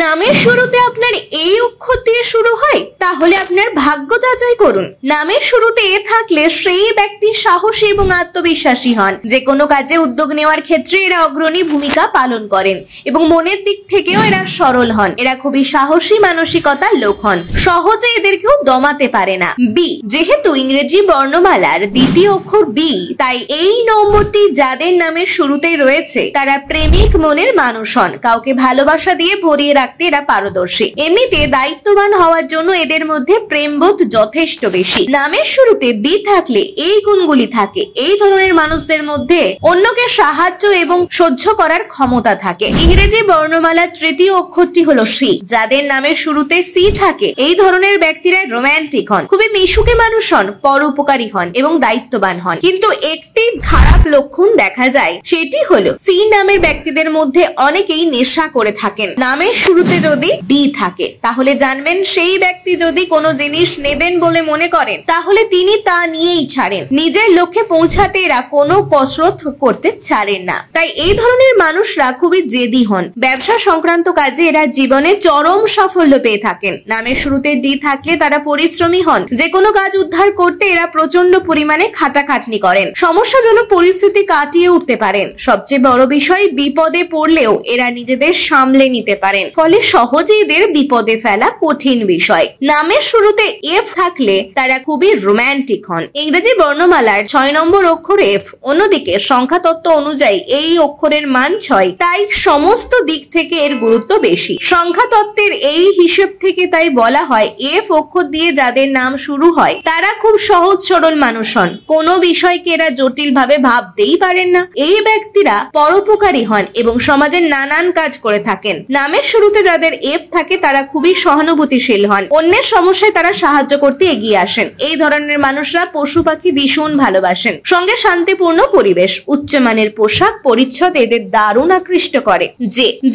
নামের শুরুতে আপনার এই অক্ষর দিয়ে শুরু হয় তাহলে আপনার ভাগ্য যাচাই করুন। নামের শুরুতে এ থাকলে সেই ব্যক্তি সাহসী এবং আত্মবিশ্বাসী হন। যে কোনো কাজে উদ্যোগ নেওয়ার ক্ষেত্রে এরা অগ্রণী ভূমিকা পালন করেন এবং মনের দিক থেকেও এরা সরল হন। এরা খুবই সাহসী মানসিকতার লোক হন, সহজে এদের কেউ দমাতে পারে না। বি, যেহেতু ইংরেজি বর্ণমালার দ্বিতীয় অক্ষর বি, তাই এই নম্বরটি যাদের নামের শুরুতেই রয়েছে তারা প্রেমিক মনের মানুষ হন। কাউকে ভালোবাসা দিয়ে ভরিয়ে রাখতে এরা পারদর্শী। এমনিতে দায়িত্ববান হওয়ার জন্য এদের মধ্যে প্রেমবোধ যথেষ্ট বেশি। নামের শুরুতে বি থাকলে এই গুণগুলি থাকে। এই ধরনের মানুষদের মধ্যে অন্যকে সাহায্য এবং সহ্য করার ক্ষমতা থাকে। ইংরেজি বর্ণমালার তৃতীয় অক্ষরটি হলো সি। যাদের নামের শুরুতে সি থাকে এই ধরনের ব্যক্তিরা রোমান্টিক হন, খুবই মিশুকে মানুষ হন, পরোপকারী হন এবং দায়িত্ববান হন। কিন্তু একটি খারাপ লক্ষণ দেখা যায়, সেটি হলো সি নামের ব্যক্তিদের মধ্যে অনেকেই নেশা করে থাকেন। নামের শুরুতে যদি ডি থাকে তাহলে জানবেন সেই ব্যক্তি যদি কোনো জিনিস নেবেন বলে মনে করেন তাহলে তিনি তা নিয়েই ছাড়েন। নিজের লক্ষ্যে পৌঁছাতে এরা কোনো কসরত করতে ছাড়েন না। তাই এই ধরনের মানুষরা খুবই জেদি হন। ব্যবসা সংক্রান্ত কাজে এরা জীবনে চরম সাফল্য পেয়ে থাকেন। নামের শুরুতে ডি থাকলে তারা পরিশ্রমী হন। যে কোনো কাজ উদ্ধার করতে এরা প্রচন্ড পরিমাণে খাটাখাটনি করেন। সমস্যাজনক পরিস্থিতি কাটিয়ে উঠতে পারেন। সবচেয়ে বড় বিষয়, বিপদে পড়লেও এরা নিজেদের সামলে নিতে পারেন, ফলে সহজে এদের বিপদে ফেলা কঠিন বিষয়। নামের শুরুতে এফ থাকলে তারা খুবই রোমান্টিক হন। ইংরেজি বর্ণমালার 6 নম্বর অক্ষর এফ। অন্যদিকে সংখ্যা তত্ত্ব অনুযায়ী এই অক্ষরের মান 6, তাই সমস্ত দিক থেকে এর গুরুত্ব বেশি। সংখ্যা তত্ত্বের এই হিসেব থেকে তাই বলা হয় এফ অক্ষর দিয়ে যাদের নাম শুরু হয় তারা খুব সহজ সরল মানুষ হন। কোনো বিষয়কে এরা জটিল ভাবে ভাবতেই পারেন না। এই ব্যক্তিরা পরোপকারী হন এবং সমাজের নানান কাজ করে থাকেন। নামের শুরুতে যাদের এফ থাকে তারা খুবই সহানুভূতিশীল হন। অন্যের সমস্যায় তারা সাহায্য করতে এগিয়ে আসেন। এই ধরনের মানুষরা পশু পাখি ভীষণ ভালোবাসেন। সঙ্গে শান্তিপূর্ণ পরিবেশ, উচ্চমানের পোশাক পরিচ্ছদ এদের দারুণ আকৃষ্ট করে।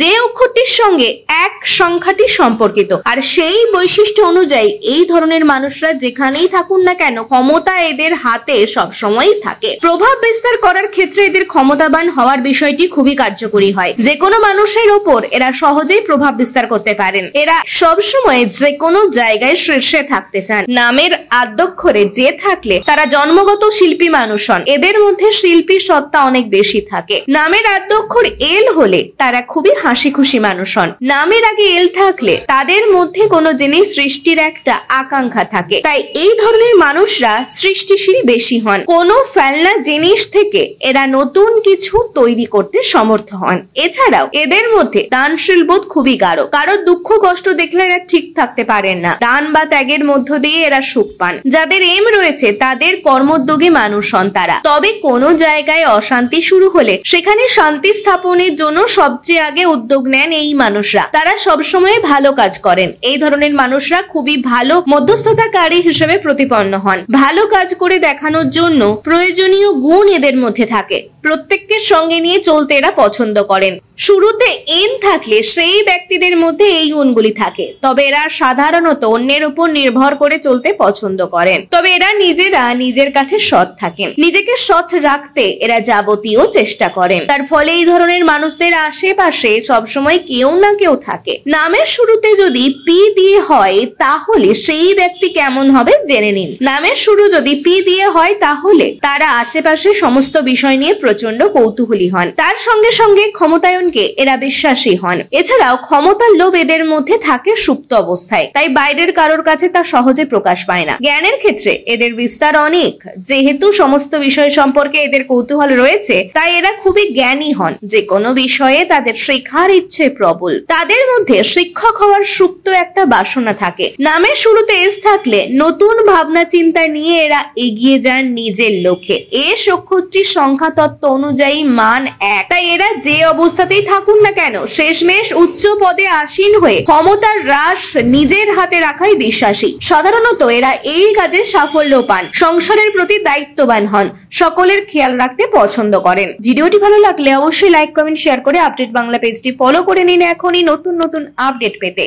যে অক্ষরটির সঙ্গে এক সংখ্যাটি সম্পর্কিত, আর সেই বৈশিষ্ট্য অনুযায়ী এই ধরনের মানুষরা যেখানেই থাকুন না কেন ক্ষমতা এদের হাতে সবসময় থাকে। প্রভাব বিস্তার করার ক্ষেত্রে এদের ক্ষমতাবান হওয়ার বিষয়টি খুবই কার্যকরী হয়। যে কোনো মানুষের ওপর এরা সহজেই প্রভাব বিস্তার করতে পারেন। এরা সবসময় যে কোনো জায়গায় শীর্ষে থাকতে চান। নামের আদ্যক্ষরে যে থাকলে তারা জন্মগত শিল্পী মানুষ হন। এদের মধ্যে শিল্পী সত্তা অনেক বেশি থাকে। নামের আদ্যক্ষর এল হলে তারা খুবই হাসি খুশি মানুষ হন। নামের আগে এল থাকলে তাদের মধ্যে কোনো জিনিস সৃষ্টির একটা আকাঙ্ক্ষা থাকে, তাই এই ধরনের মানুষরা সৃষ্টিশীল বেশি হন। কোনো ফেলনা জিনিস থেকে এরা নতুন কিছু তৈরি করতে সমর্থ হন। এছাড়াও এদের মধ্যে দানশীল বোধ খুবই গাঢ়। কারোর দুঃখ কষ্ট দেখলে এরা ঠিক থাকতে পারেন না। দান বা ত্যাগের মধ্য দিয়ে এরা সুখ পান। যাদের এম রয়েছে তাদের কর্মোদ্যোগী মানুষ হন তারা। তবে কোনো জায়গায় অশান্তি শুরু হলে সেখানে শান্তি স্থাপনের জন্য সবচেয়ে আগে উদ্যোগ নেন এই মানুষরা। তারা সবসময় ভালো কাজ করেন। এই ধরনের মানুষরা খুবই ভালো মধ্যস্থতাকারী হিসেবে প্রতিপন্ন হন। ভালো কাজ করে দেখানোর জন্য প্রয়োজনীয় গুণ এদের মধ্যে থাকে। প্রত্যেককে সঙ্গে নিয়ে চলতে এরা পছন্দ করেন। শুরুতে এন থাকলে সেই ব্যক্তিদের মধ্যে এই গুণগুলি থাকে। তবে এরা সাধারণত অন্যের উপর নির্ভর করে চলতে পছন্দ করেন। তবে এরা নিজেরা নিজের কাছে সৎ থাকেন। নিজেকে সৎ রাখতে এরা যাবতীয় চেষ্টা করেন। তার ফলে এই ধরনের মানুষদের আশেপাশে সবসময় কেউ না কেউ থাকে। নামের শুরুতে যদি পি দিয়ে হয় তাহলে সেই ব্যক্তি কেমন হবে জেনে নিন। নামের শুরু যদি পি দিয়ে হয় তাহলে তারা আশেপাশে সমস্ত বিষয় নিয়ে প্রচন্ড কৌতূহলী হন। তার সঙ্গে সঙ্গে ক্ষমতায়নকে এরা বিশ্বাসী হন। এছাড়াও ক্ষমতার লোভ এদের মধ্যে থাকে সুপ্ত অবস্থায়, তাই বাইরের কারোর কাছে তা সহজে প্রকাশ পায় না। জ্ঞানের ক্ষেত্রে এদের বিস্তার অনেক। যেহেতু সমস্ত বিষয় সম্পর্কে এদের কৌতূহল রয়েছে তাই এরা খুবই জ্ঞানী হন। যে কোনো বিষয়ে তাদের শেখার ইচ্ছে প্রবল। তাদের মধ্যে শিক্ষক হওয়ার সুপ্ত একটা বাসনা থাকে। নামের শুরুতে এস থাকলে নতুন ভাবনা চিন্তা নিয়ে এরা এগিয়ে যান নিজের লক্ষ্যে। এস অক্ষরটির সংখ্যা তত্ত্ব অনুযায়ী মান 1, তাই এরা যে অবস্থাতেই থাকুন না কেন শেষমেশ উচ্চ পদে আসীন হয়ে ক্ষমতার হ্রাস নিজের হাতে রাখাই বিশ্বাসী। সাধারণত এরা এই কাজে সাফল্য পান। সংসারের প্রতি দায়িত্ববান হন। সকলের খেয়াল রাখতে পছন্দ করেন। ভিডিওটি ভালো লাগলে অবশ্যই লাইক কমেন্ট শেয়ার করে আপডেট বাংলা পেজটি ফলো করে নিন এখনই নতুন নতুন আপডেট পেতে।